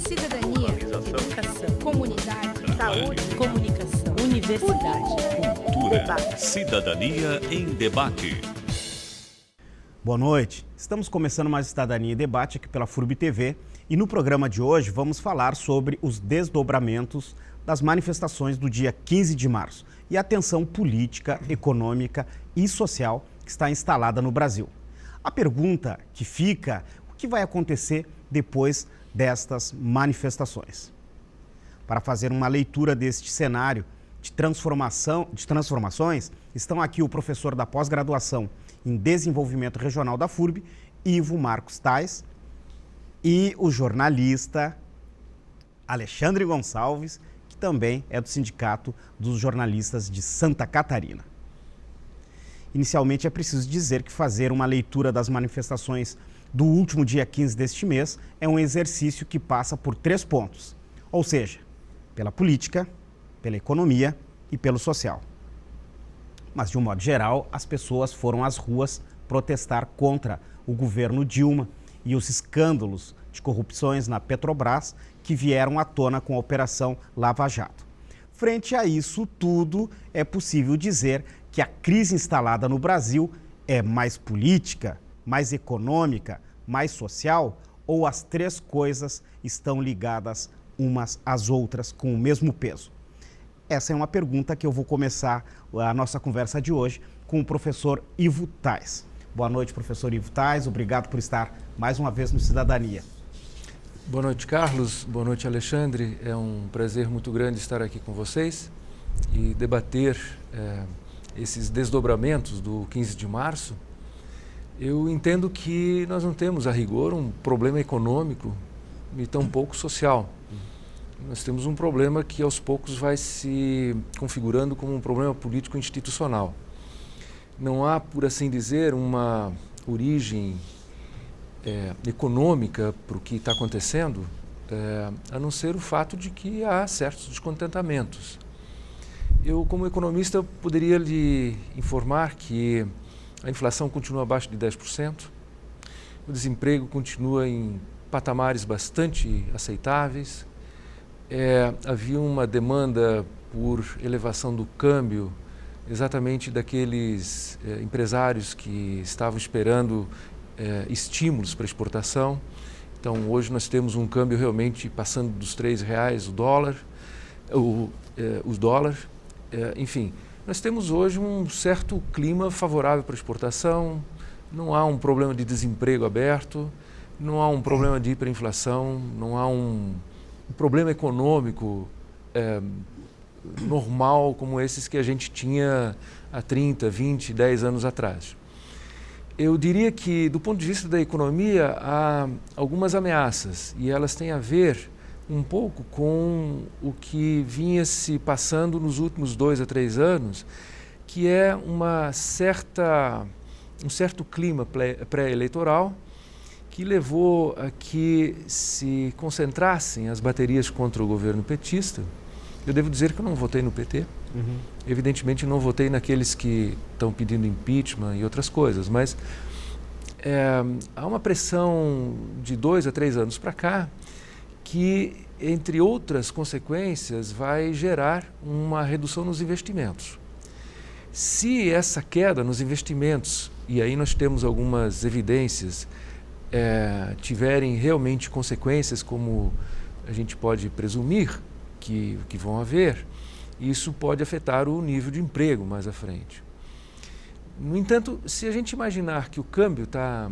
cidadania, educação, comunidade, saúde, comunicação, universidade, cultura, debate. Cidadania em Debate. Boa noite, estamos começando mais Cidadania em Debate aqui pela FURB TV e no programa de hoje vamos falar sobre os desdobramentos das manifestações do dia 15 de março e a tensão política, econômica e social que está instalada no Brasil. A pergunta que fica, o que vai acontecer depois destas manifestações? Para fazer uma leitura deste cenário de transformações, estão aqui o professor da pós-graduação em Desenvolvimento Regional da FURB, Ivo Marcos Tais, e o jornalista Alexandre Gonçalves, que também é do Sindicato dos Jornalistas de Santa Catarina. Inicialmente, é preciso dizer que fazer uma leitura das manifestações do último dia 15 deste mês é um exercício que passa por 3 pontos, ou seja, pela política, pela economia e pelo social. Mas, de um modo geral, as pessoas foram às ruas protestar contra o governo Dilma e os escândalos de corrupções na Petrobras que vieram à tona com a Operação Lava Jato. Frente a isso tudo, é possível dizer que a crise instalada no Brasil é mais política, mais econômica, mais social, ou as 3 coisas estão ligadas umas às outras com o mesmo peso? Essa é uma pergunta que eu vou começar a nossa conversa de hoje com o professor Ivo Tais. Boa noite, professor Ivo Tais. Obrigado por estar mais uma vez no Cidadania. Boa noite, Carlos. Boa noite, Alexandre. É um prazer muito grande estar aqui com vocês e debater esses desdobramentos do 15 de março. Eu entendo que nós não temos, a rigor, um problema econômico e tampouco social. Nós temos um problema que aos poucos vai se configurando como um problema político institucional. Não há, por assim dizer, uma origem econômica para o que está acontecendo, a não ser o fato de que há certos descontentamentos. Eu, como economista, poderia lhe informar que a inflação continua abaixo de 10%, o desemprego continua em patamares bastante aceitáveis. Havia uma demanda por elevação do câmbio, exatamente daqueles empresários que estavam esperando estímulos para exportação. Então, hoje nós temos um câmbio realmente passando dos R$3 o dólar, os dólares. Enfim, nós temos hoje um certo clima favorável para a exportação, não há um problema de desemprego aberto, não há um problema de hiperinflação, não há um problema econômico normal como esses que a gente tinha há 30, 20, 10 anos atrás. Eu diria que, do ponto de vista da economia, há algumas ameaças e elas têm a ver um pouco com o que vinha se passando nos últimos 2 a 3 anos, que é um certo clima pré-eleitoral que levou a que se concentrassem as baterias contra o governo petista. Eu devo dizer que eu não votei no PT. Evidentemente não votei naqueles que estão pedindo impeachment e outras coisas, mas há uma pressão de 2 a 3 anos para cá que, entre outras consequências, vai gerar uma redução nos investimentos. Se essa queda nos investimentos, e aí nós temos algumas evidências, tiverem realmente consequências como a gente pode presumir que vão haver, isso pode afetar o nível de emprego mais à frente. No entanto, se a gente imaginar que o câmbio está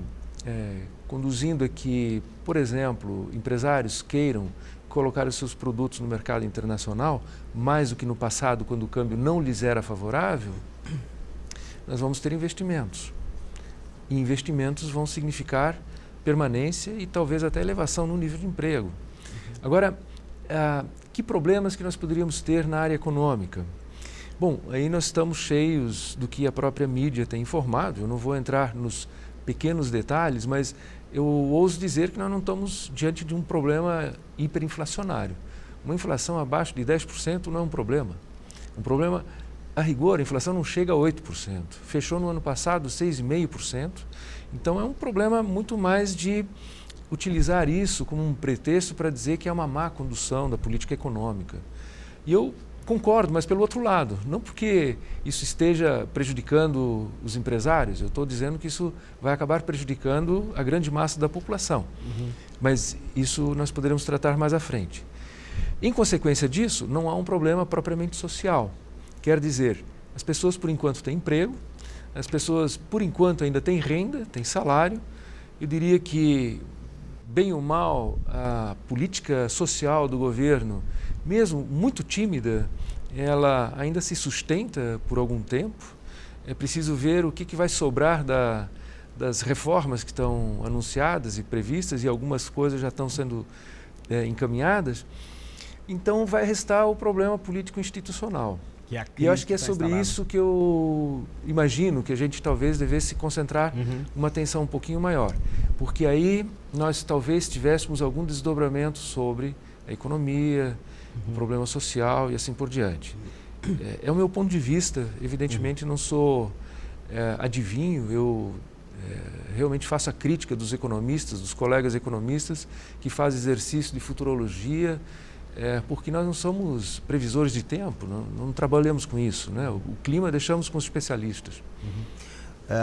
conduzindo a que, por exemplo, empresários queiram colocar os seus produtos no mercado internacional, mais do que no passado, quando o câmbio não lhes era favorável, nós vamos ter investimentos. E investimentos vão significar permanência e talvez até elevação no nível de emprego. Agora, que problemas que nós poderíamos ter na área econômica? Bom, aí nós estamos cheios do que a própria mídia tem informado. Eu não vou entrar nos pequenos detalhes, mas eu ouso dizer que nós não estamos diante de um problema hiperinflacionário. Uma inflação abaixo de 10% não é um problema. Um problema, a rigor, a inflação não chega a 8%. Fechou no ano passado 6,5%. Então é um problema muito mais de utilizar isso como um pretexto para dizer que é uma má condução da política econômica. E eu concordo, mas pelo outro lado, não porque isso esteja prejudicando os empresários, eu estou dizendo que isso vai acabar prejudicando a grande massa da população. Mas isso nós poderemos tratar mais à frente. Em consequência disso, não há um problema propriamente social. Quer dizer, as pessoas por enquanto têm emprego, as pessoas por enquanto ainda têm renda, têm salário. Eu diria que, bem ou mal, a política social do governo, mesmo muito tímida, ela ainda se sustenta por algum tempo. É preciso ver o que vai sobrar das reformas que estão anunciadas e previstas, e algumas coisas já estão sendo encaminhadas. Então vai restar o problema político-institucional. E eu acho que é sobre isso que eu imagino que a gente talvez devesse concentrar uma atenção um pouquinho maior. Porque aí nós talvez tivéssemos algum desdobramento sobre a economia, o problema social e assim por diante. É o meu ponto de vista, evidentemente não sou adivinho, eu realmente faço a crítica dos economistas, dos colegas economistas que fazem exercício de futurologia, porque nós não somos previsores de tempo, não trabalhamos com isso, né? O clima deixamos com os especialistas.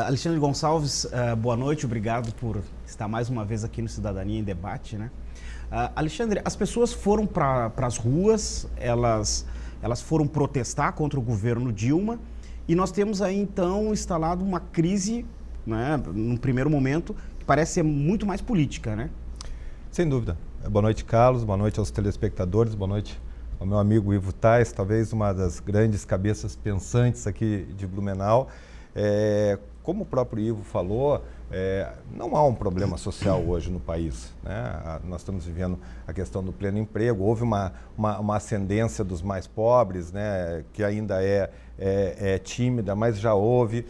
Alexandre Gonçalves, boa noite, obrigado por estar mais uma vez aqui no Cidadania em Debate, né? Alexandre, as pessoas foram para as ruas, elas foram protestar contra o governo Dilma, e nós temos aí então instalado uma crise, né, num primeiro momento, que parece ser muito mais política, né? Sem dúvida. Boa noite, Carlos, boa noite aos telespectadores, boa noite ao meu amigo Ivo Tais, talvez uma das grandes cabeças pensantes aqui de Blumenau. Como o próprio Ivo falou, não há um problema social hoje no país, né? Nós estamos vivendo a questão do pleno emprego, houve uma ascendência dos mais pobres, né, que ainda é tímida, mas já houve.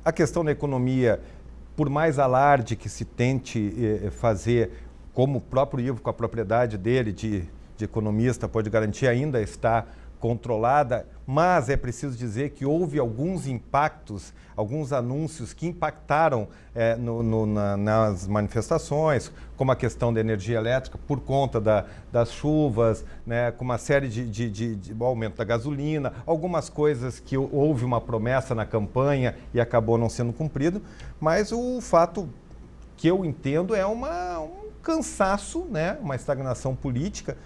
A questão da economia, por mais alarde que se tente fazer, como o próprio Ivo, com a propriedade dele de economista, pode garantir, ainda está controlada, mas é preciso dizer que houve alguns impactos, alguns anúncios que impactaram nas manifestações, como a questão da energia elétrica por conta das chuvas, né, com uma série de aumento da gasolina, algumas coisas que houve uma promessa na campanha e acabou não sendo cumprido, mas o fato que eu entendo é um cansaço, né, uma estagnação política,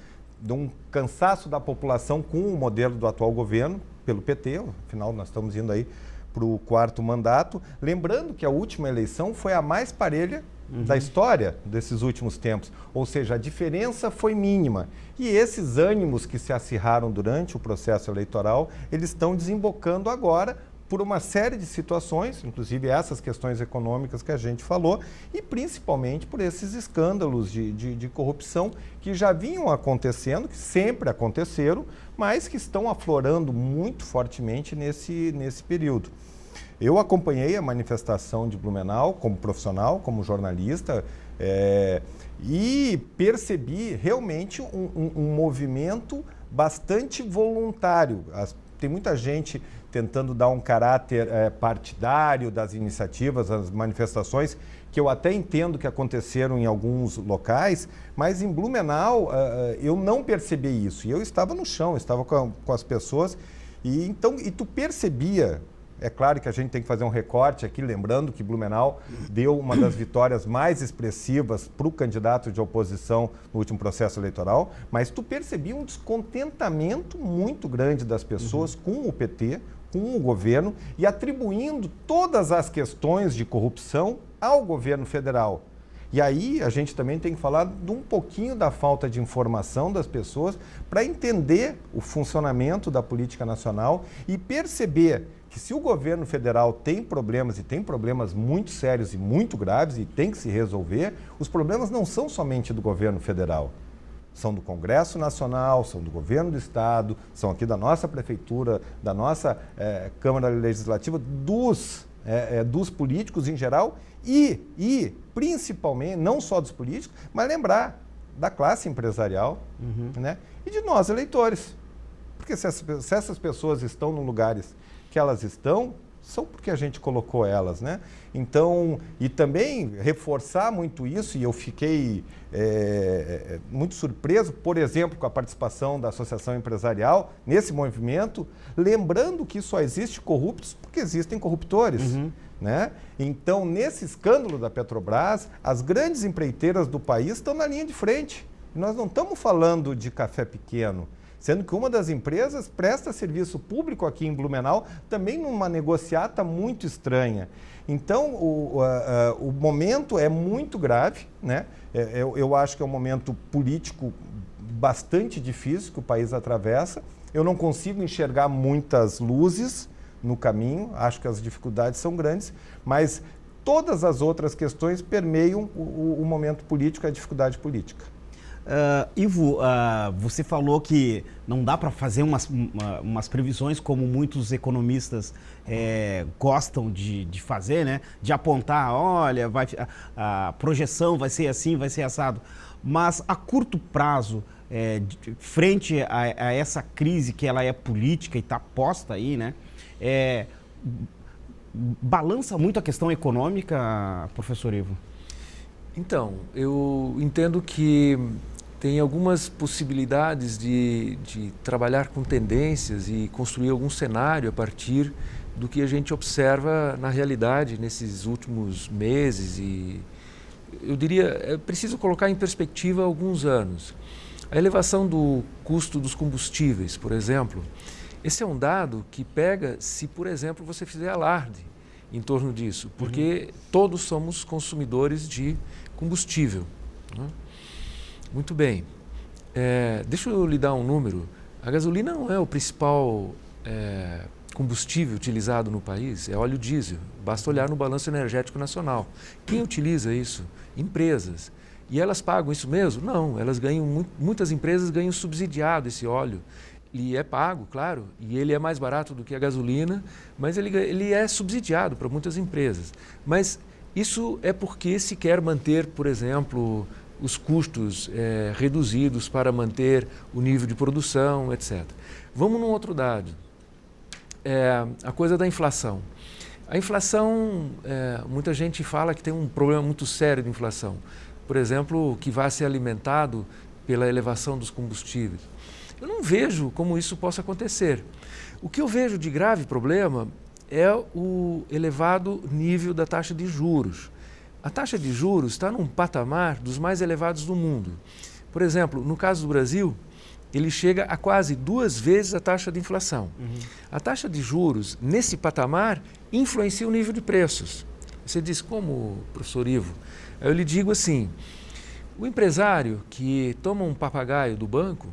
de um cansaço da população com o modelo do atual governo, pelo PT, afinal nós estamos indo aí para o 4º mandato. Lembrando que a última eleição foi a mais parelha da história desses últimos tempos, ou seja, a diferença foi mínima. E esses ânimos que se acirraram durante o processo eleitoral, eles estão desembocando agora por uma série de situações, inclusive essas questões econômicas que a gente falou, e principalmente por esses escândalos de corrupção que já vinham acontecendo, que sempre aconteceram, mas que estão aflorando muito fortemente nesse período. Eu acompanhei a manifestação de Blumenau como profissional, como jornalista, e percebi realmente um movimento bastante voluntário. Tem muita gente tentando dar um caráter partidário das iniciativas, das manifestações, que eu até entendo que aconteceram em alguns locais, mas em Blumenau eu não percebi isso. E eu estava no chão, estava com as pessoas, e tu percebia. É claro que a gente tem que fazer um recorte aqui, lembrando que Blumenau deu uma das vitórias mais expressivas para o candidato de oposição no último processo eleitoral, mas tu percebia um descontentamento muito grande das pessoas com o PT, com o governo, e atribuindo todas as questões de corrupção ao governo federal. E aí a gente também tem que falar de um pouquinho da falta de informação das pessoas para entender o funcionamento da política nacional e perceber que se o governo federal tem problemas, e tem problemas muito sérios e muito graves, e tem que se resolver, os problemas não são somente do governo federal. São do Congresso Nacional, são do governo do Estado, são aqui da nossa prefeitura, da nossa Câmara Legislativa, dos políticos em geral e principalmente, não só dos políticos, mas lembrar da classe empresarial, né, e de nós, eleitores. Porque se essas pessoas estão nos lugares que elas estão, são porque a gente colocou elas, né? Então, e também reforçar muito isso, e eu fiquei muito surpreso, por exemplo, com a participação da Associação Empresarial nesse movimento, lembrando que só existe corruptos porque existem corruptores, né? Então, nesse escândalo da Petrobras, as grandes empreiteiras do país estão na linha de frente. Nós não estamos falando de café pequeno, sendo que uma das empresas presta serviço público aqui em Blumenau, também numa negociata muito estranha. Então, o momento é muito grave, né? Eu acho que é um momento político bastante difícil que o país atravessa. Eu não consigo enxergar muitas luzes no caminho, acho que as dificuldades são grandes, mas todas as outras questões permeiam o momento político e a dificuldade política. Ivo, você falou que não dá para fazer umas previsões como muitos economistas gostam de fazer, né? De apontar, olha, a projeção vai ser assim, vai ser assado. Mas a curto prazo, frente a essa crise que ela é política e está posta aí, né? Balança muito a questão econômica, professor Ivo? Então, eu entendo que tem algumas possibilidades de trabalhar com tendências e construir algum cenário a partir do que a gente observa na realidade nesses últimos meses e, eu diria, é preciso colocar em perspectiva alguns anos. A elevação do custo dos combustíveis, por exemplo, esse é um dado que pega se, por exemplo, você fizer alarde em torno disso, porque todos somos consumidores de combustível, né? Muito bem. Deixa eu lhe dar um número. A gasolina não é o principal combustível utilizado no país, é óleo diesel. Basta olhar no balanço energético nacional. Quem utiliza isso? Empresas. E elas pagam isso mesmo? Não, elas ganham, muitas empresas ganham subsidiado esse óleo. E é pago, claro, e ele é mais barato do que a gasolina, mas ele é subsidiado para muitas empresas. Mas isso é porque se quer manter, por exemplo, os custos reduzidos para manter o nível de produção, etc. Vamos num outro dado, a coisa da inflação. A inflação, muita gente fala que tem um problema muito sério de inflação. Por exemplo, que vai ser alimentado pela elevação dos combustíveis. Eu não vejo como isso possa acontecer. O que eu vejo de grave problema é o elevado nível da taxa de juros. A taxa de juros está num patamar dos mais elevados do mundo. Por exemplo, no caso do Brasil, ele chega a quase 2 vezes a taxa de inflação. A taxa de juros, nesse patamar, influencia o nível de preços. Você diz, como, professor Ivo? Eu lhe digo assim, o empresário que toma um papagaio do banco,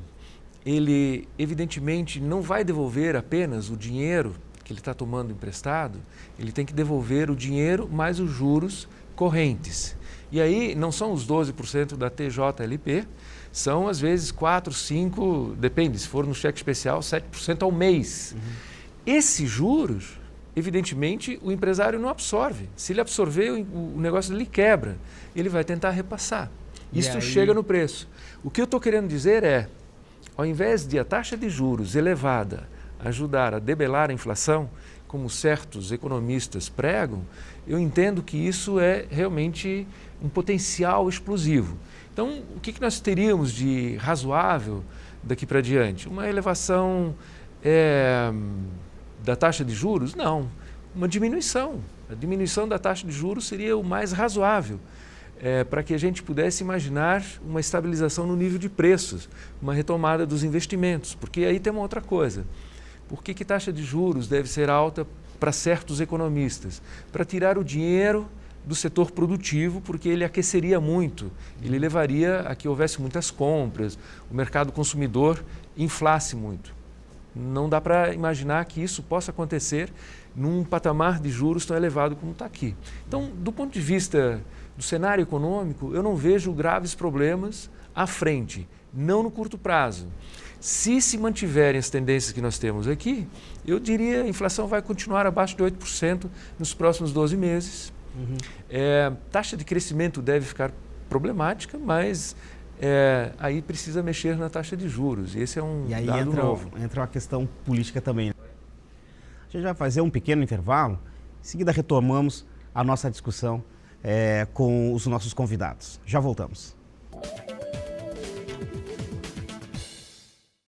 ele evidentemente não vai devolver apenas o dinheiro que ele está tomando emprestado, ele tem que devolver o dinheiro mais os juros correntes. E aí não são os 12% da TJLP, são às vezes 4, 5, depende, se for no cheque especial, 7% ao mês. Esses juros, evidentemente, o empresário não absorve. Se ele absorver, o negócio dele quebra. Ele vai tentar repassar. Isso chega no preço. O que eu estou querendo dizer é, ao invés de a taxa de juros elevada ajudar a debelar a inflação, como certos economistas pregam, eu entendo que isso é realmente um potencial explosivo. Então, o que nós teríamos de razoável daqui para diante? Uma elevação da taxa de juros? Não, uma diminuição. A diminuição da taxa de juros seria o mais razoável. Para que a gente pudesse imaginar uma estabilização no nível de preços, uma retomada dos investimentos, porque aí tem uma outra coisa. Por que taxa de juros deve ser alta para certos economistas? Para tirar o dinheiro do setor produtivo, porque ele aqueceria muito, ele levaria a que houvesse muitas compras, o mercado consumidor inflasse muito. Não dá para imaginar que isso possa acontecer num patamar de juros tão elevado como está aqui. Então, do ponto de vista do cenário econômico, eu não vejo graves problemas à frente, não no curto prazo. Se mantiverem as tendências que nós temos aqui, eu diria que a inflação vai continuar abaixo de 8% nos próximos 12 meses. Taxa de crescimento deve ficar problemática, mas aí precisa mexer na taxa de juros. E esse é um dado novo. Entra uma questão política também. A gente vai fazer um pequeno intervalo, em seguida retomamos a nossa discussão com os nossos convidados. Já voltamos.